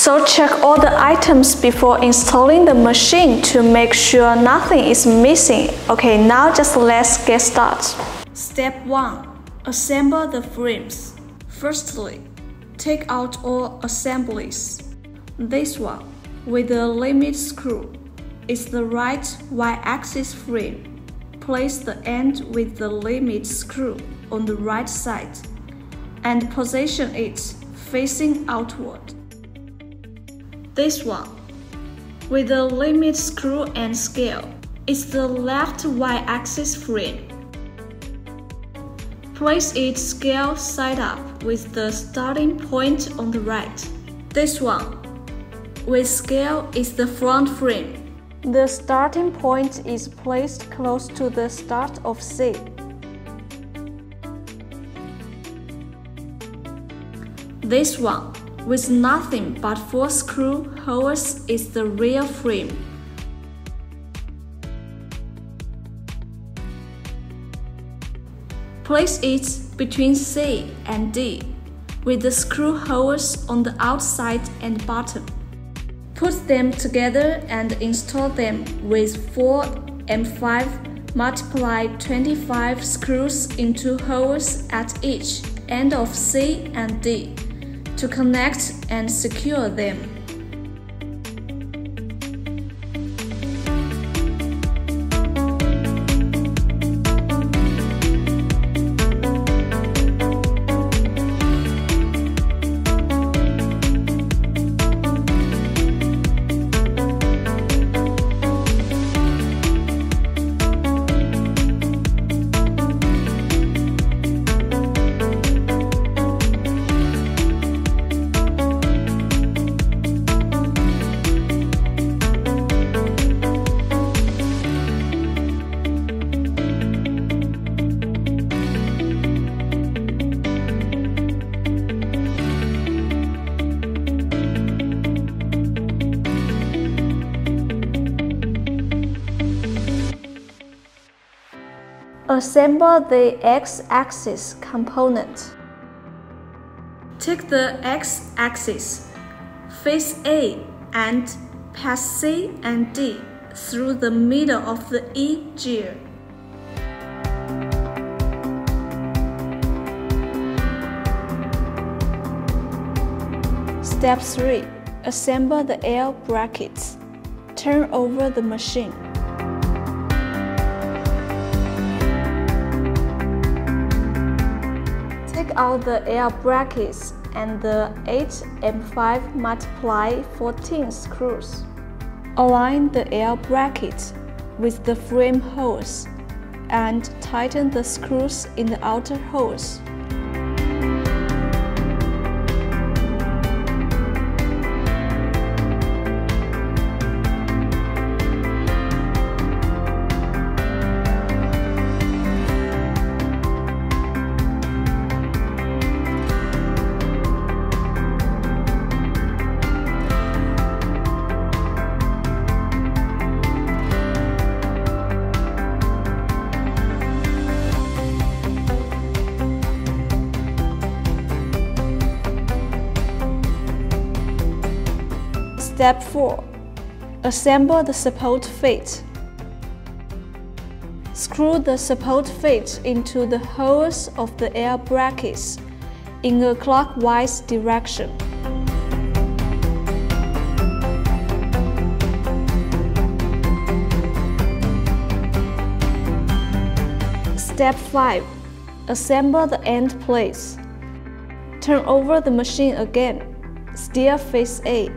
So check all the items before installing the machine to make sure nothing is missing. Okay, now just let's get started. Step 1. Assemble the frames. Firstly, take out all assemblies. This one, with the limit screw, is the right Y-axis frame. Place the end with the limit screw on the right side and position it facing outward. This one, with the limit screw and scale, is the left Y-axis frame. Place it scale side up with the starting point on the right. This one, with scale, is the front frame. The starting point is placed close to the start of C. This one, with nothing but 4 screw holes, is the rear frame. Place it between C and D, with the screw holes on the outside and bottom. Put them together and install them with 4 M5 multiply 25 screws into holes at each end of C and D to connect and secure them. Assemble the X-axis component. Take the X-axis, face A, and pass C and D through the middle of the E gear. Step 3. Assemble the L brackets. Turn over the machine. Take out the L brackets and the 8 M5 multiply 14 screws. Align the L brackets with the frame holes and tighten the screws in the outer holes. Step 4. Assemble the support feet. Screw the support feet into the holes of the L brackets in a clockwise direction. Step 5. Assemble the end plates. Turn over the machine again. Still face A.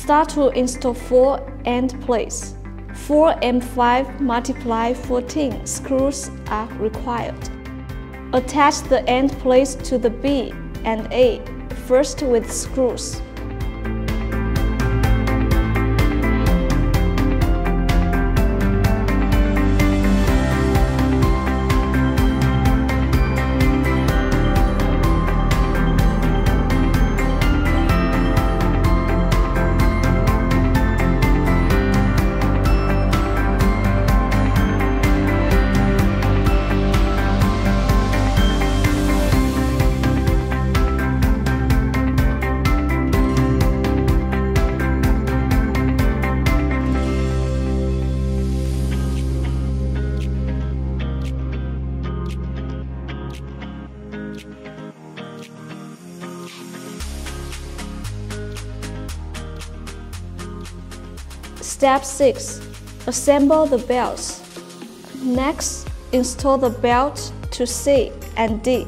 Start to install 4 end plates. 4 M5 multiply 14 screws are required. Attach the end plates to the B and A, first with screws. Step 6. Assemble the belts. Next, install the belt to C and D.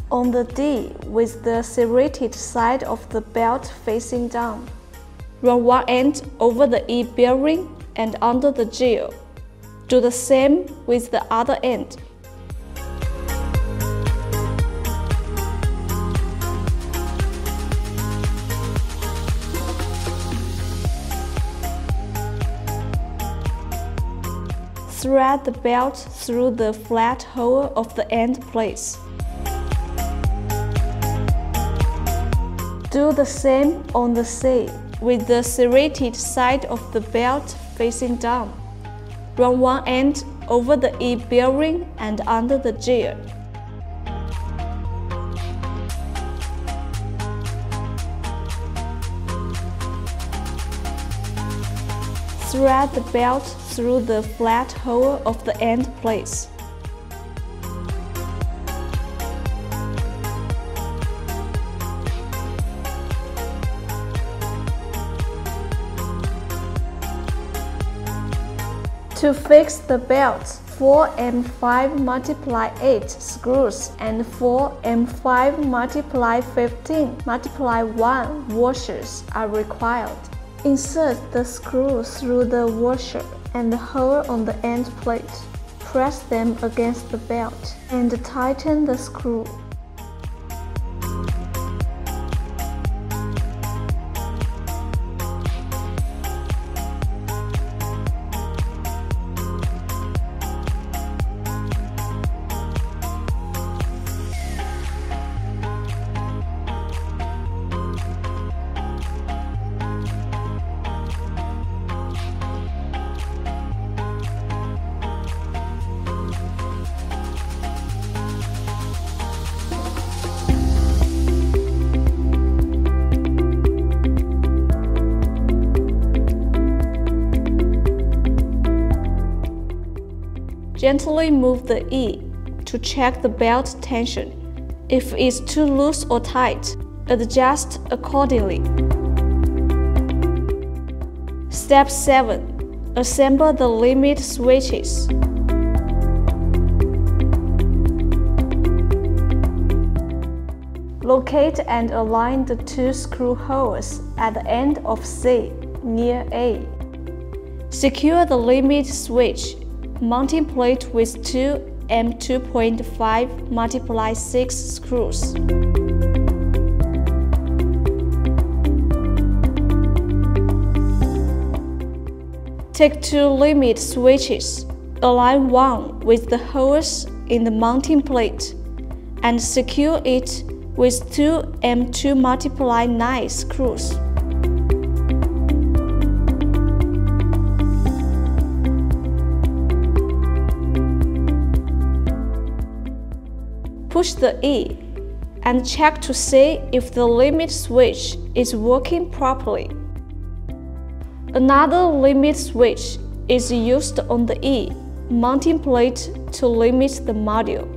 On the D, with the serrated side of the belt facing down, run one end over the E bearing and under the gear. Do the same with the other end. Thread the belt through the flat hole of the end plates. Do the same on the C, with the serrated side of the belt facing down. Run one end over the E bearing and under the gear. Thread the belt through the flat hole of the end plates. To fix the belts, 4 M5x8 screws and 4 M5x15x1 washers are required. Insert the screw through the washer and the hole on the end plate. Press them against the belt and tighten the screw. Gently move the E to check the belt tension. If it's too loose or tight, adjust accordingly. Step 7. Assemble the limit switches. Locate and align the two screw holes at the end of C near A. Secure the limit switch mounting plate with two M2.5x6 screws. Take two limit switches, align one with the holes in the mounting plate, and secure it with two M2x9 screws. Push the E and check to see if the limit switch is working properly. Another limit switch is used on the E mounting plate to limit the module.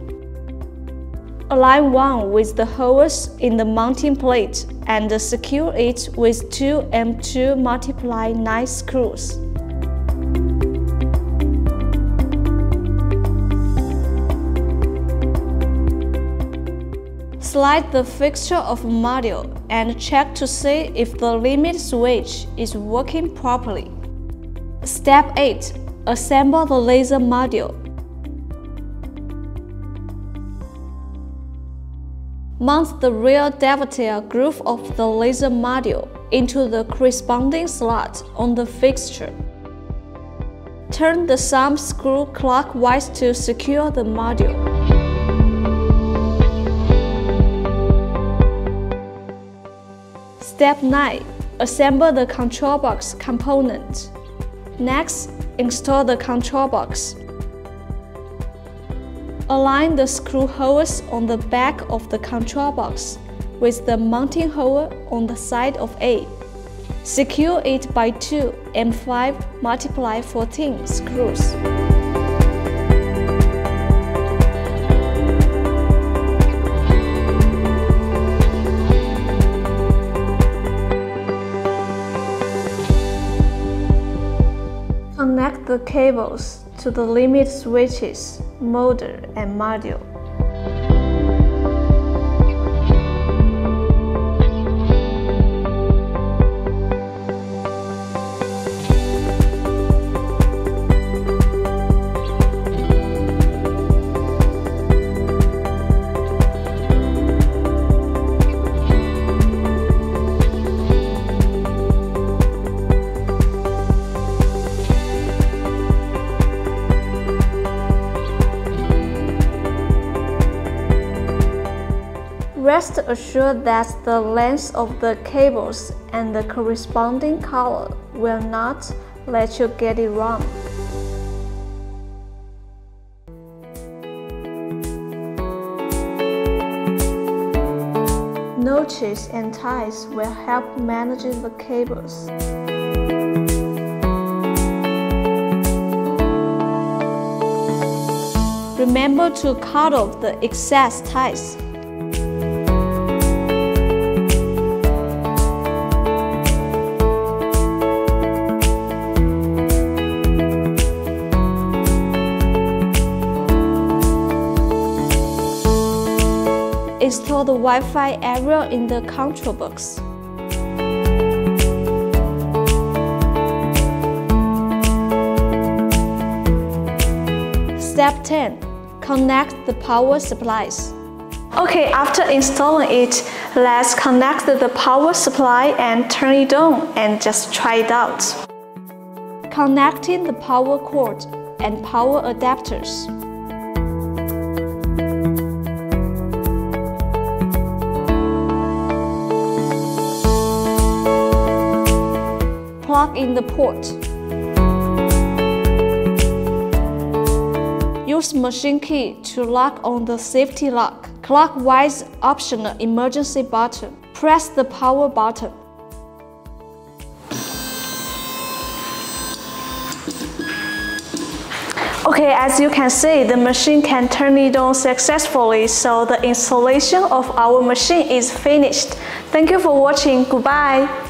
Align one with the holes in the mounting plate and secure it with two M2x9 screws. Slide the fixture of module and check to see if the limit switch is working properly. Step 8. Assemble the laser module. Mount the rear dovetail groove of the laser module into the corresponding slot on the fixture. Turn the thumb screw clockwise to secure the module. Step 9. Assemble the control box component. Next, install the control box. Align the screw holes on the back of the control box with the mounting hole on the side of A. Secure it by two M5x14 screws. Connect the cables to the limit switches, motor, and module. Rest assured that the length of the cables and the corresponding color will not let you get it wrong. Notches and ties will help manage the cables. Remember to cut off the excess ties. Install the Wi-Fi area in the control box. Step 10. Connect the power supplies. Okay, after installing it, let's connect the power supply and turn it on and just try it out. Connecting the power cord and power adapters. Plug in the port. Use machine key to lock on the safety lock. Clockwise optional emergency button. Press the power button. Okay, as you can see, the machine can turn it on successfully, so the installation of our machine is finished. Thank you for watching. Goodbye.